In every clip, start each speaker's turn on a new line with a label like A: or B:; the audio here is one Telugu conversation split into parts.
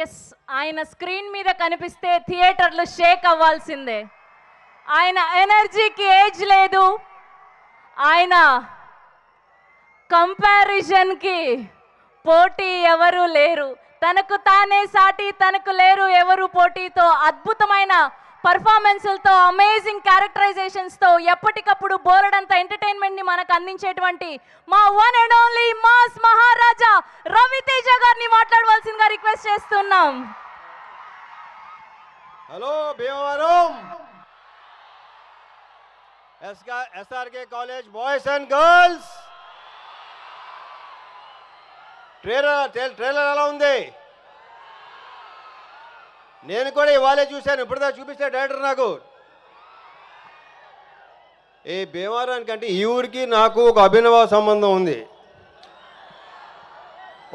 A: ఎస్, ఆయన స్క్రీన్ మీద కనిపిస్తే థియేటర్లు షేక్ అవ్వాల్సిందే. ఆయన ఎనర్జీకి ఏజ్ లేదు, ఆయన కంపారిజన్కి పోటీ ఎవరు లేరు, తనకు తానే సాటి తనకు లేరు ఎవరు పోటీతో అద్భుతమైన పర్ఫార్మెన్స్లతో అమేజింగ్ క్యారెక్టరైజేషన్స్తో ఎప్పటికప్పుడు బోలెడంత ఎంటర్టైన్మెంట్ని మనకు అందించేటువంటి మా వన్ అండ్ ఓన్లీ మాస్ మహారాజా రవితేజ గారిని మాట్లాడవలసిందిగా రిక్వెస్ట్ చేస్తున్నాం.
B: Hello Bhimavaram SRK college boys and girls, trailer ఎలా ఉంది? నేను కూడా ఇవాళే చూశాను, ఇప్పుడుదా చూపిస్తే డైరెక్టర్ నాకు. ఈ భీమవరానికి అంటే ఈ ఊరికి నాకు ఒక అభినవ సంబంధం ఉంది.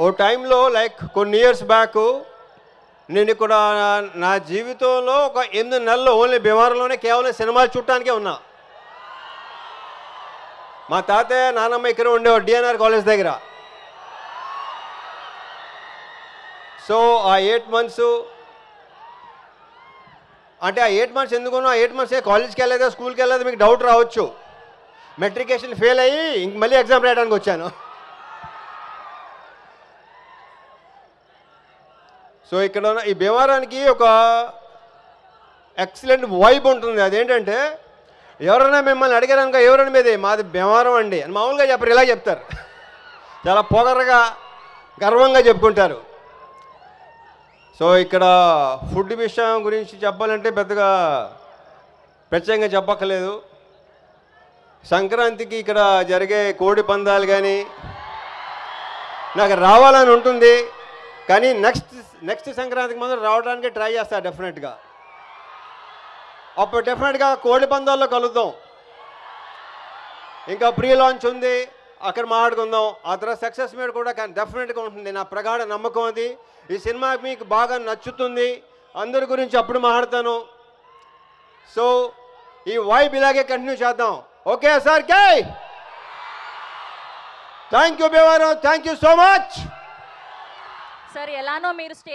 B: ఓ టైంలో లైక్ కొన్ని ఇయర్స్ బ్యాక్ నేను ఇక్కడ నా జీవితంలో ఒక 8 నెలలు ఓన్లీ భీమవరంలోనే కేవలం సినిమాలు చూడటానికే ఉన్నా. మా తాతయ్య నాన్నమ్మ ఇక్కడ ఉండేవాడు డిఎన్ఆర్ కాలేజ్ దగ్గర. సో ఆ 8 మంత్స్ అంటే ఆ 8 మంత్స్ ఎందుకున్నా, 8 మంత్స్ కాలేజ్కి వెళ్ళలేదా స్కూల్కి వెళ్ళలేదా మీకు డౌట్ రావచ్చు. మెట్రికేషన్ ఫెయిల్ అయ్యి ఇంక మళ్ళీ ఎగ్జామ్ రాయడానికి వచ్చాను. సో ఇక్కడ ఈ భీమవరానికి ఒక ఎక్సలెంట్ వైబ్ ఉంటుంది. అదేంటంటే ఎవరైనా మిమ్మల్ని అడిగారనుకో ఎవరైనా మీది మాది భీమవరం అండి అని మామూలుగా చెప్పరు, ఇలా చెప్తారు. చాలా పొగరగా గర్వంగా చెప్పుకుంటారు. సో ఇక్కడ ఫుడ్ విషయం గురించి చెప్పాలంటే పెద్దగా ప్రత్యేకంగా చెప్పక్కర్లేదు. సంక్రాంతికి ఇక్కడ జరిగే కోడి పందాలు కానీ నాకు రావాలని ఉంటుంది, కానీ నెక్స్ట్ సంక్రాంతికి మాత్రం రావడానికి ట్రై చేస్తా డెఫినెట్గా. అప్పుడు డెఫినెట్గా కోడి పందాల్లో కలుద్దాం. ఇంకా ప్రీ లాంచ్ ఉంది, అక్కడ మాట్లాడుకుందాం. ఆ తర్వాత సక్సెస్ మీద కూడా డెఫినెట్గా ఉంటుంది, నా ప్రగాఢ నమ్మకం అది. ఈ సినిమా మీకు బాగా నచ్చుతుంది, అందరి గురించి అప్పుడు మాట్లాడతాను. సో ఈ వైబ్ ఇలాగే కంటిన్యూ చేద్దాం. Okay sir, K thank you Bhimavaram, thank you so much.
A: Sir, ఎలానో మీరు